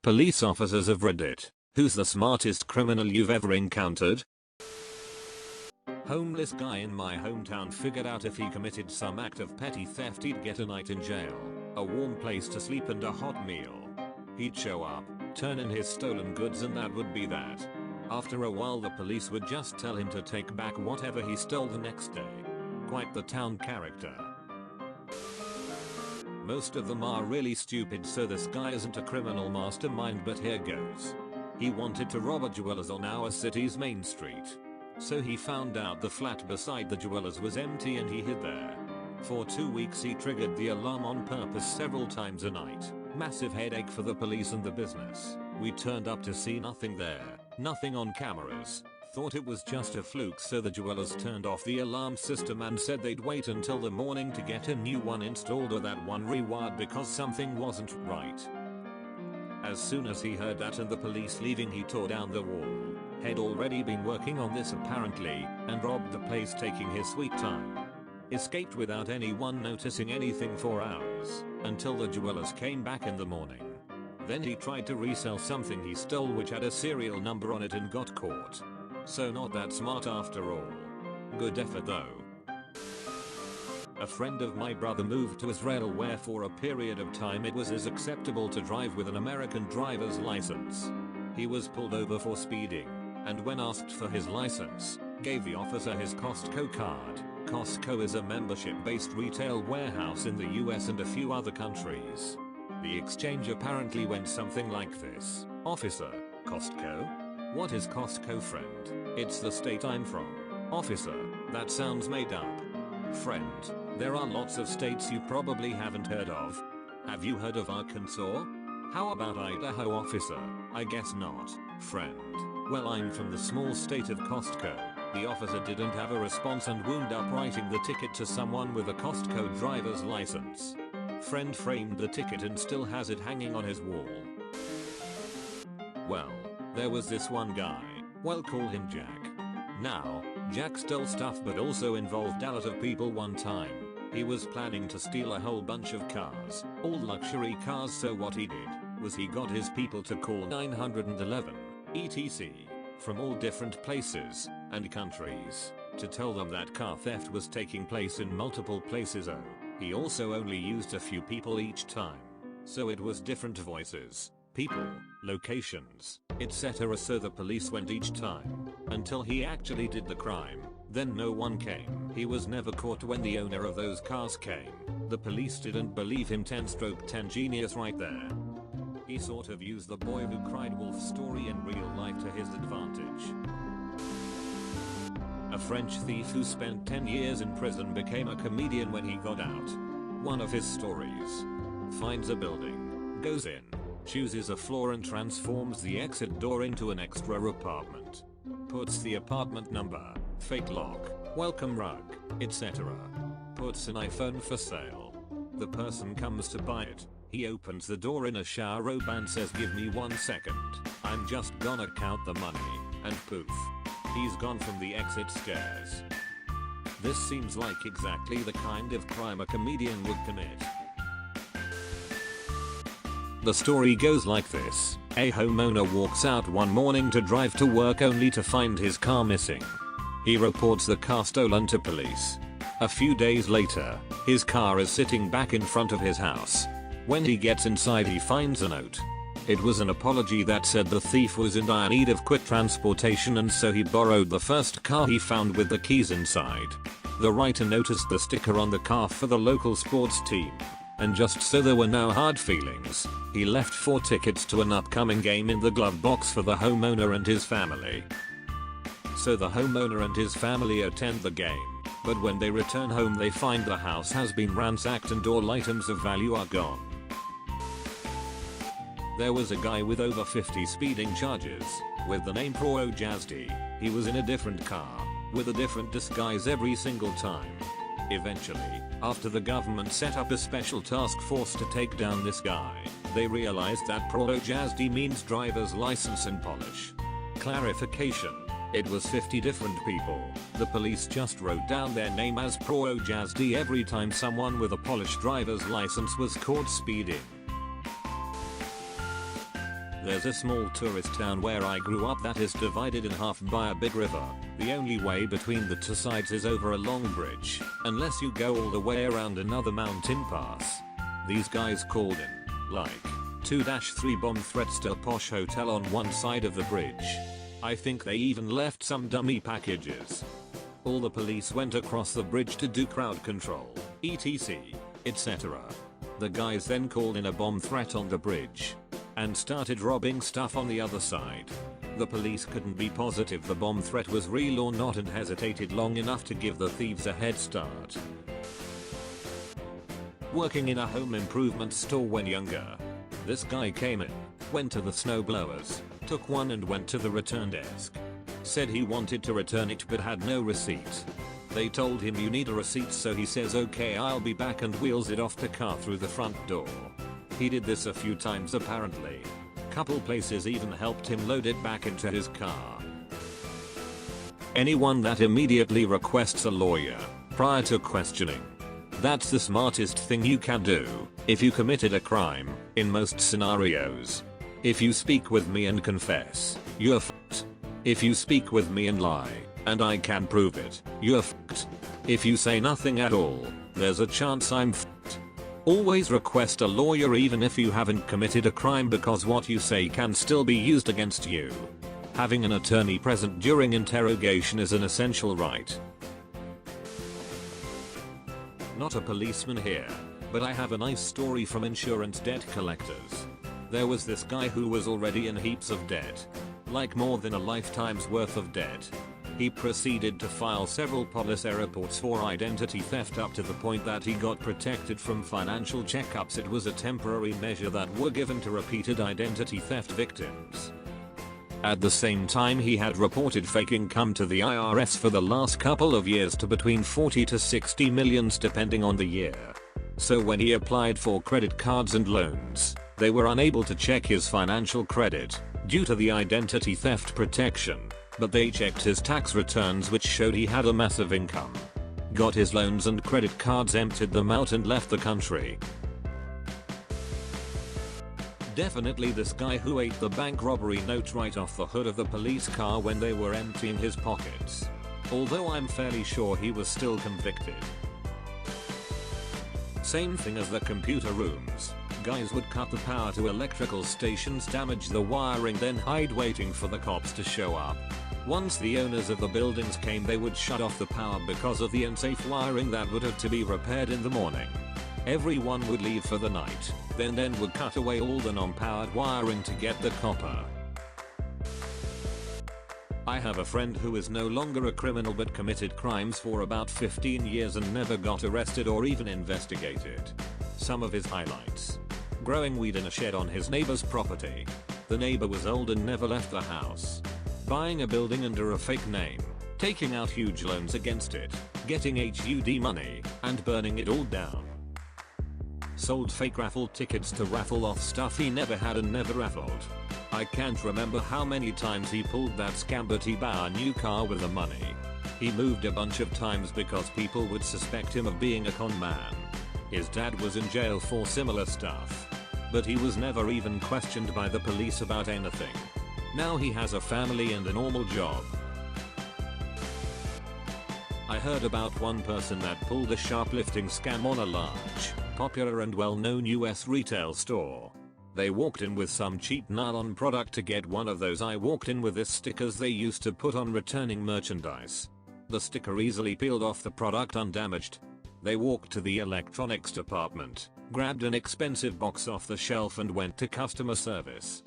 Police officers of Reddit. Who's the smartest criminal you've ever encountered? Homeless guy in my hometown figured out if he committed some act of petty theft he'd get a night in jail, a warm place to sleep and a hot meal. He'd show up, turn in his stolen goods and that would be that. After a while the police would just tell him to take back whatever he stole the next day. Quite the town character. Most of them are really stupid, so this guy isn't a criminal mastermind, but here goes. He wanted to rob a jeweler's on our city's main street. So he found out the flat beside the jeweler's was empty and he hid there. For 2 weeks he triggered the alarm on purpose several times a night. Massive headache for the police and the business. We turned up to see nothing there, nothing on cameras. Thought it was just a fluke, so the jewelers turned off the alarm system and said they'd wait until the morning to get a new one installed or that one rewired because something wasn't right. As soon as he heard that and the police leaving, he tore down the wall. Had already been working on this apparently, and robbed the place taking his sweet time. Escaped without anyone noticing anything for hours, until the jewelers came back in the morning. Then he tried to resell something he stole which had a serial number on it and got caught. So not that smart after all. Good effort though. A friend of my brother moved to Israel where for a period of time it was acceptable to drive with an American driver's license. He was pulled over for speeding, and when asked for his license, gave the officer his Costco card. Costco is a membership-based retail warehouse in the US and a few other countries. The exchange apparently went something like this. Officer, Costco? What is Costco, friend? It's the state I'm from. Officer, that sounds made up. Friend, there are lots of states you probably haven't heard of. Have you heard of Arkansas? How about Idaho, officer? I guess not, friend. Well, I'm from the small state of Costco. The officer didn't have a response and wound up writing the ticket to someone with a Costco driver's license. Friend framed the ticket and still has it hanging on his wall. Well, there was this one guy, we'll call him Jack. Now, Jack stole stuff but also involved a lot of people one time. He was planning to steal a whole bunch of cars, all luxury cars, so what he did was he got his people to call 911, etc. from all different places and countries to tell them that car theft was taking place in multiple places. Oh, he also only used a few people each time. So it was different voices, people, locations, etc. So the police went each time until he actually did the crime. Then no one came. He was never caught when the owner of those cars came. The police didn't believe him. 10/10 genius right there. He sort of used the boy who cried wolf story in real life to his advantage. A French thief who spent 10 years in prison became a comedian when he got out. One of his stories. Finds a building, goes in, chooses a floor and transforms the exit door into an extra apartment. Puts the apartment number, fake lock, welcome rug, etc. Puts an iPhone for sale. The person comes to buy it. He opens the door in a shower robe and says, "Give me 1 second. I'm just gonna count the money," and poof. He's gone from the exit stairs. This seems like exactly the kind of crime a comedian would commit. The story goes like this. A homeowner walks out one morning to drive to work only to find his car missing. He reports the car stolen to police. A few days later, his car is sitting back in front of his house. When he gets inside, he finds a note. It was an apology that said the thief was in dire need of quick transportation and so he borrowed the first car he found with the keys inside. The writer noticed the sticker on the car for the local sports team. And just so there were no hard feelings, he left 4 tickets to an upcoming game in the glove box for the homeowner and his family. So the homeowner and his family attend the game, but when they return home they find the house has been ransacked and all items of value are gone. There was a guy with over 50 speeding charges, with the name Pro Jazdy. He was in a different car, with a different disguise every single time. Eventually, after the government set up a special task force to take down this guy, they realized that Pro Jazdy means driver's license and polish. Clarification. It was 50 different people. The police just wrote down their name as Pro Jazdy every time someone with a polished driver's license was caught speeding. There's a small tourist town where I grew up that is divided in half by a big river. The only way between the two sides is over a long bridge, unless you go all the way around another mountain pass. These guys called in, like, 2-3 bomb threats to a posh hotel on one side of the bridge. I think they even left some dummy packages. All the police went across the bridge to do crowd control, etc, etc. The guys then called in a bomb threat on the bridge and started robbing stuff on the other side. The police couldn't be positive the bomb threat was real or not and hesitated long enough to give the thieves a head start. Working in a home improvement store when younger, this guy came in, went to the snowblowers, took one and went to the return desk. Said he wanted to return it but had no receipt. They told him you need a receipt, so he says okay, I'll be back, and wheels it off the car through the front door. He did this a few times apparently. Couple places even helped him load it back into his car. Anyone that immediately requests a lawyer prior to questioning. That's the smartest thing you can do if you committed a crime in most scenarios. If you speak with me and confess, you're fucked. If you speak with me and lie, and I can prove it, you're fucked. If you say nothing at all, there's a chance I'm fucked. Always request a lawyer even if you haven't committed a crime, because what you say can still be used against you. Having an attorney present during interrogation is an essential right. Not a policeman here, but I have a nice story from insurance debt collectors. There was this guy who was already in heaps of debt. Like more than a lifetime's worth of debt. He proceeded to file several police reports for identity theft up to the point that he got protected from financial checkups. It was a temporary measure that were given to repeated identity theft victims. At the same time, he had reported fake income to the IRS for the last couple of years to between 40 to 60 millions depending on the year. So when he applied for credit cards and loans, they were unable to check his financial credit due to the identity theft protection, but they checked his tax returns, which showed he had a massive income. Got his loans and credit cards, emptied them out and left the country. Definitely this guy who ate the bank robbery note right off the hood of the police car when they were emptying his pockets. Although I'm fairly sure he was still convicted. Same thing as the computer rooms. Guys would cut the power to electrical stations, damage the wiring, then hide waiting for the cops to show up. Once the owners of the buildings came, they would shut off the power because of the unsafe wiring that would have to be repaired in the morning. Everyone would leave for the night, then would cut away all the non-powered wiring to get the copper. I have a friend who is no longer a criminal but committed crimes for about 15 years and never got arrested or even investigated. Some of his highlights: growing weed in a shed on his neighbor's property. The neighbor was old and never left the house. Buying a building under a fake name, taking out huge loans against it, getting HUD money, and burning it all down. Sold fake raffle tickets to raffle off stuff he never had and never raffled. I can't remember how many times he pulled that scam, but he bought a new car with the money. He moved a bunch of times because people would suspect him of being a con man. His dad was in jail for similar stuff, but he was never even questioned by the police about anything. Now he has a family and a normal job. I heard about one person that pulled a shoplifting scam on a large, popular and well-known US retail store. They walked in with some cheap nylon product to get one of those "I walked in with this" stickers they used to put on returning merchandise. The sticker easily peeled off the product undamaged. They walked to the electronics department, grabbed an expensive box off the shelf and went to customer service.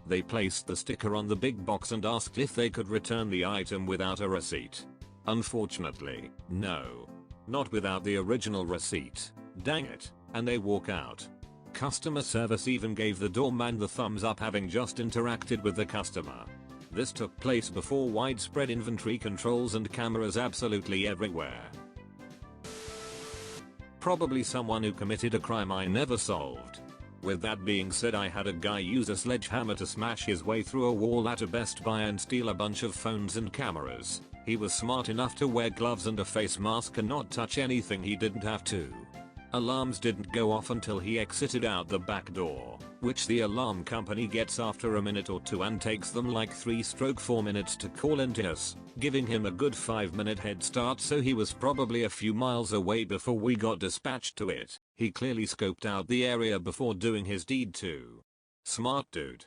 They placed the sticker on the big box and asked if they could return the item without a receipt. Unfortunately, no. Not without the original receipt. Dang it. And they walk out. Customer service even gave the doorman the thumbs up, having just interacted with the customer. This took place before widespread inventory controls and cameras absolutely everywhere. Probably someone who committed a crime I never solved. With that being said, I had a guy use a sledgehammer to smash his way through a wall at a Best Buy and steal a bunch of phones and cameras. He was smart enough to wear gloves and a face mask and not touch anything he didn't have to. Alarms didn't go off until he exited out the back door. which the alarm company gets after a minute or two and takes them like 3-4 minutes to call into us, giving him a good 5-minute head start, so he was probably a few miles away before we got dispatched to it. He clearly scoped out the area before doing his deed too. Smart dude.